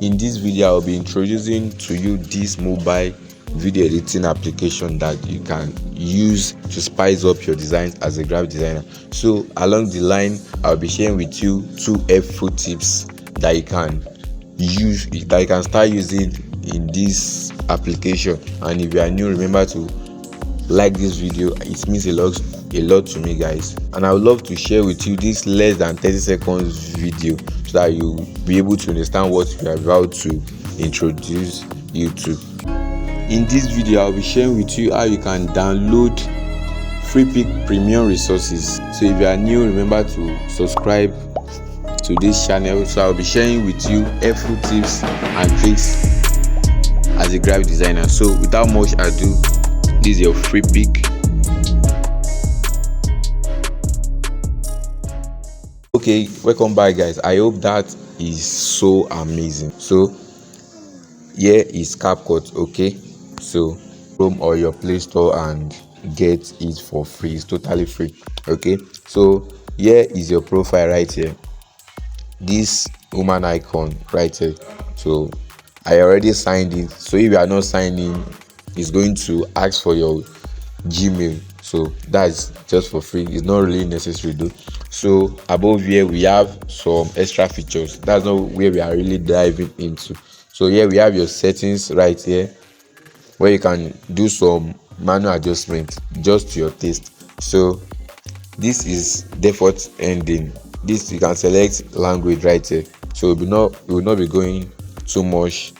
In this video I'll be introducing to you this mobile video editing application that you can use to spice up your designs as a graphic designer. So along the line I'll be sharing with you two helpful tips that you can start using in this application. And if you are new, remember to like this video. It means a lot to me, guys, and I would love to share with you this less than 30 seconds video so that you'll be able to understand what we are about to introduce you to. In this video I'll be sharing with you how you can download free premium resources. So if you are new, remember to subscribe to this channel. So I'll be sharing with you helpful tips and tricks as a graphic designer. So without much ado, this is your free pick. Okay, welcome back, guys. I hope that is so amazing. So here is CapCut. Okay, so Chrome or your Play Store and get it for free. It's totally free. Okay, so here is your profile right here, this woman icon right here. So I already signed in. So if you are not signed in, it's going to ask for your Gmail. So that's just for free. It's not really necessary though. So above here we have some extra features. That's not where we are really diving into. So here we have your settings right here, where you can do some manual adjustment just to your taste. So this is default ending. This you can select language right here. So we will not be going too much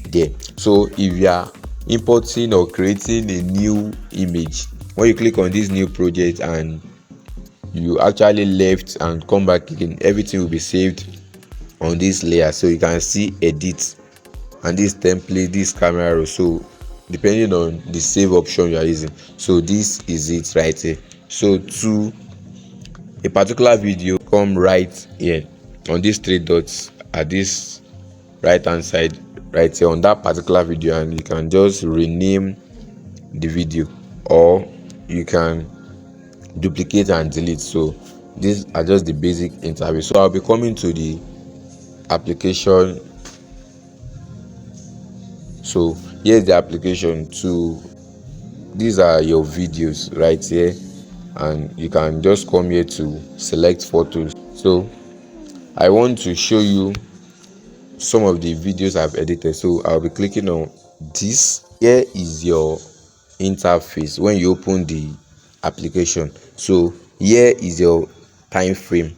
there. So if you are importing or creating a new image, when you click on this new project and you actually left and come back again, everything will be saved on this layer. So you can see edit and this template, this camera roll. So depending on the save option you are using, so this is it right here. So to a particular video, come right here on these three dots at this right hand side right here on that particular video, and you can just rename the video, or you can duplicate and delete. So these are just the basic interface. So I'll be coming to the application. So here's the application. To these are your videos right here, and you can just come here to select photos. So I want to show you some of the videos I've edited. So I'll be clicking on this. Here is your interface when you open the application. So here is your time frame.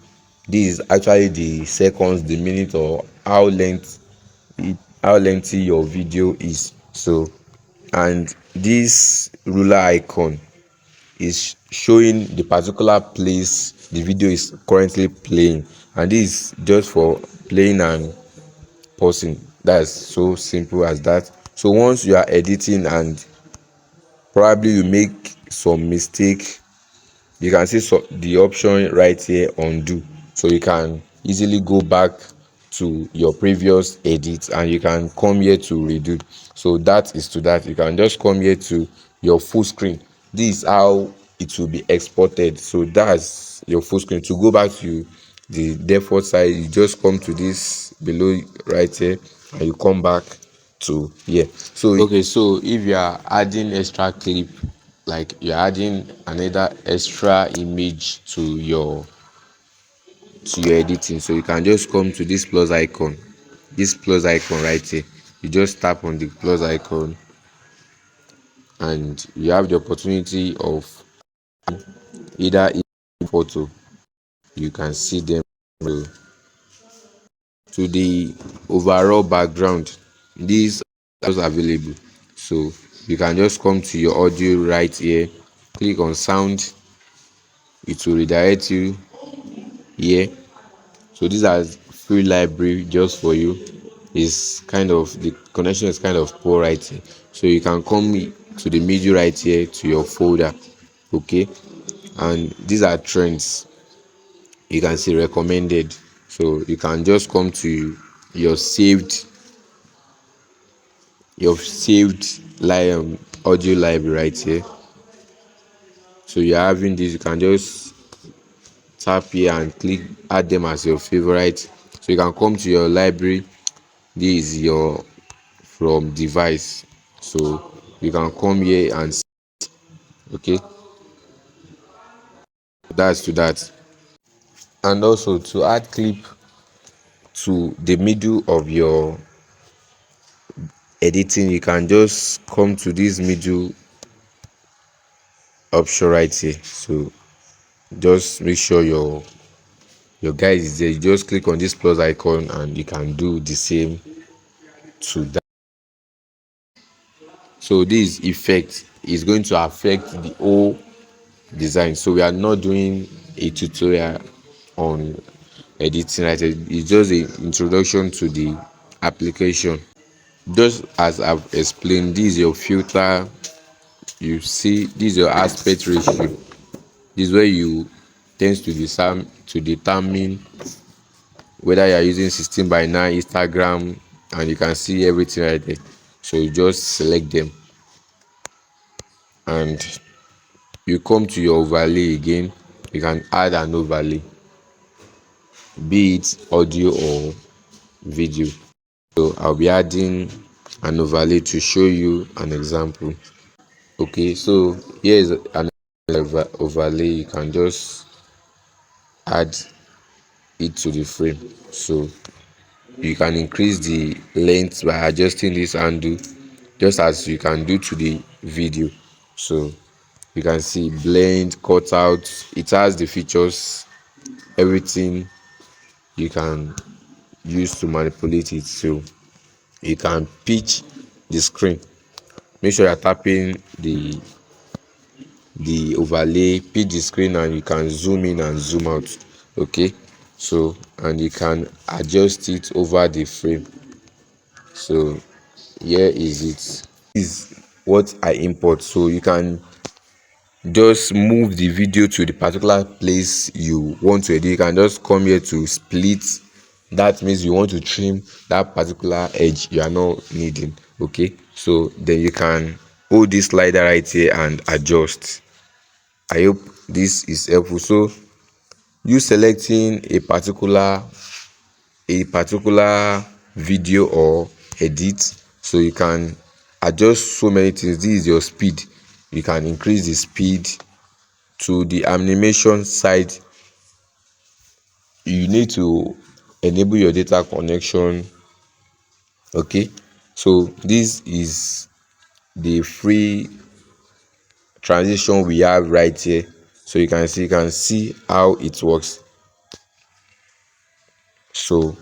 This is actually the seconds, the minute, or how lengthy your video is. So, and this ruler icon is showing the particular place the video is currently playing, and this is just for playing and pausing. That's so simple as that. So once you are editing and probably you make some mistake, you can see the option right here, undo. So you can easily go back to your previous edit and you can come here to redo. So that is to that. You can just come here to your full screen. This is how it will be exported. So that's your full screen. To go back to the default side, you just come to this below right here and you come back to here. So okay, so if you are adding extra clip, like you're adding another extra image to your editing, so you can just come to this plus icon right here. You just tap on the plus icon and you have the opportunity of either photo. You can see them to the overall background. These are available. So you can just come to your audio right here, click on sound, it will redirect you here. So these are free library just for you. Is kind of, the connection is kind of poor right here. So you can come to the middle right here to your folder. Okay, and these are trends. You can see recommended. So you can just come to your saved audio library right here. So you're having this, you can just tap here and click add them as your favorite. So you can come to your library this is your from device, so you can come here and see. Okay, that's to that. And also to add clip to the middle of your editing, you can just come to this middle option right here. So just make sure your guide is there. You just click on this plus icon and you can do the same to that. So this effect is going to affect the whole design. So we are not doing a tutorial on editing right here. It's just an introduction to the application. Just as I've explained, this is your filter. You see, this is your aspect ratio. This is where you tends to determine whether you are using 16 by 9 Instagram, and you can see everything right there. So you just select them and you come to your overlay again. You can add an overlay, be it audio or video. So I'll be adding an overlay to show you an example. Okay, so here is an overlay. You can just add it to the frame. So you can increase the length by adjusting this handle, just as you can do to the video. So you can see blend, cut out. It has the features, everything you can use to manipulate it. So you can pitch the screen. Make sure you're tapping the overlay, pitch the screen, and you can zoom in and zoom out. Okay, so and you can adjust it over the frame. So here is it. This is what I import. So you can just move the video to the particular place you want to edit. You can just come here to split. That means you want to trim that particular edge you are not needing. Okay, so then you can hold this slider right here and adjust. I hope this is helpful. So you selecting a particular video or edit, so you can adjust so many things. This is your speed. You can increase the speed. To the animation side, you need to enable your data connection. Okay, so this is the free transition we have right here. So you can see how it works. So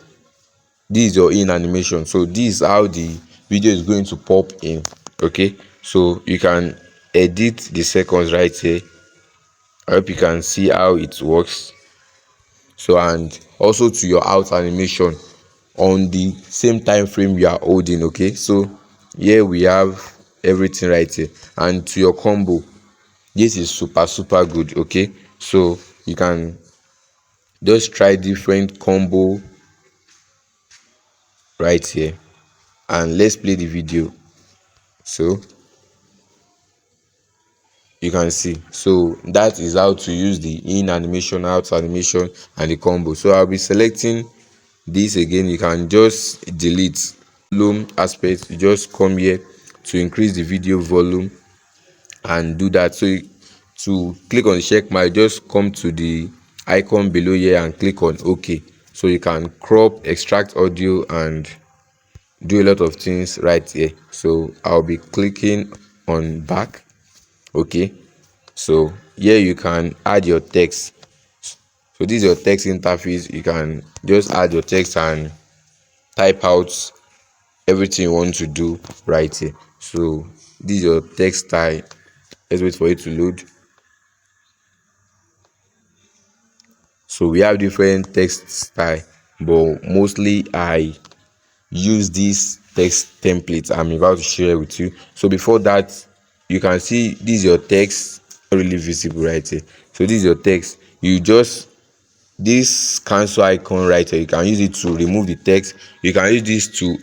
this is your in animation. So this is how the video is going to pop in. Okay, so you can edit the seconds right here. I hope you can see how it works. So and also to your out animation on the same time frame you are holding. Okay, so here we have everything right here. And to your combo, this is super good. Okay, so you can just try different combo right here, and let's play the video. So you can see, so that is how to use the in animation, out animation, and the combo. So I'll be selecting this again. You can just delete volume aspect. You just come here to increase the video volume and do that. So to click on the check mark, just come to the icon below here and click on OK. So you can crop, extract audio, and do a lot of things right here. So I'll be clicking on back. Okay, so here you can add your text. So this is your text interface. You can just add your text and type out everything you want to do right here. So this is your text style. Let's wait for it to load. So we have different text style, but mostly I use this text template I'm about to share with you. So before that, you can see this is your text, not really visible right here. So this is your text. You just this cancel icon right here, you can use it to remove the text. You can use this to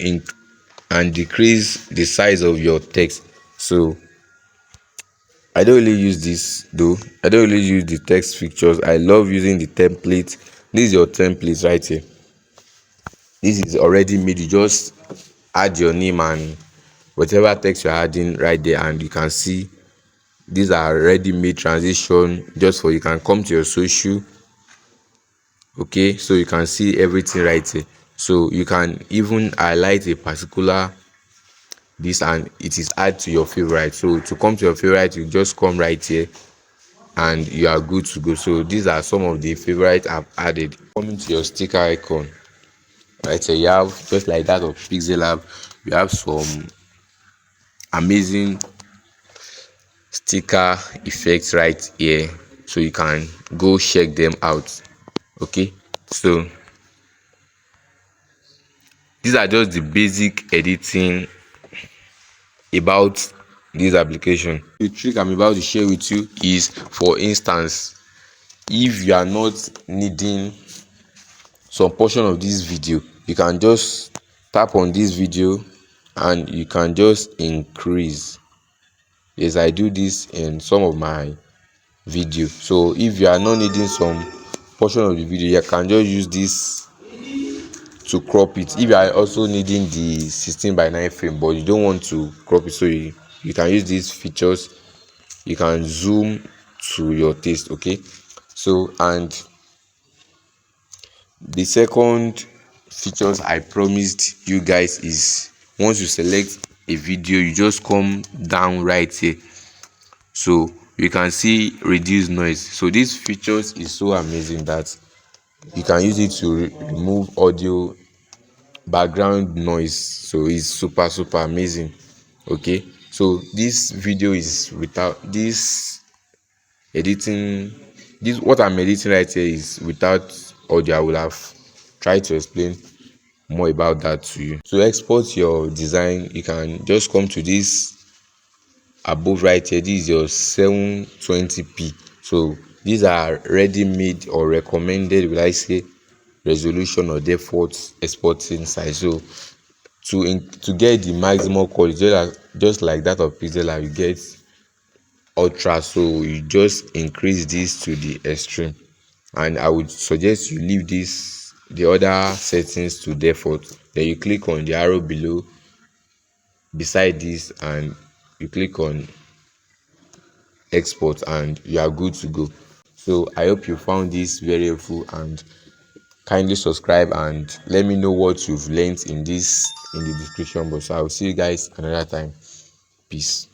and decrease the size of your text. So I don't really use this though. I don't really use the text features. I love using the template. This is your template right here. This is already made. You just add your name and whatever text you're adding right there, and you can see these are ready made transition just for you can come to your social. Okay, so you can see everything right here. So you can even highlight a particular this and it is add to your favorite. So to come to your favorite, you just come right here and you are good to go. So these are some of the favorite I've added. Coming to your sticker icon right here, you have just like that of Pixellab, you have some amazing sticker effects right here, so you can go check them out. Okay, so these are just the basic editing about this application. The trick I'm about to share with you is, for instance, if you are not needing some portion of this video, you can just tap on this video and you can just increase. Yes, I do this in some of my video. So if you are not needing some portion of the video, you can just use this to crop it. If you are also needing the 16:9 frame but you don't want to crop it, so you can use these features. You can zoom to your taste. Okay, so and the second features I promised you guys is, once you select a video, you just come down right here, so you can see reduce noise. So these features is so amazing that you can use it to remove audio background noise. So it's super amazing. Okay, so this video is without this editing. This what I'm editing right here is without audio. I will have tried to explain more about that to you. To export your design, you can just come to this above right here. This is your 720p. So these are ready made or recommended, will I say, resolution or default exporting size. So to get the maximum quality, just like that of Pixellab, you get ultra. So you just increase this to the extreme, and I would suggest you leave this the other settings to default. Then you click on the arrow below beside this and you click on export and you are good to go. So I hope you found this very helpful, and kindly subscribe and let me know what you've learned in this in the description box. So I will see you guys another time. Peace.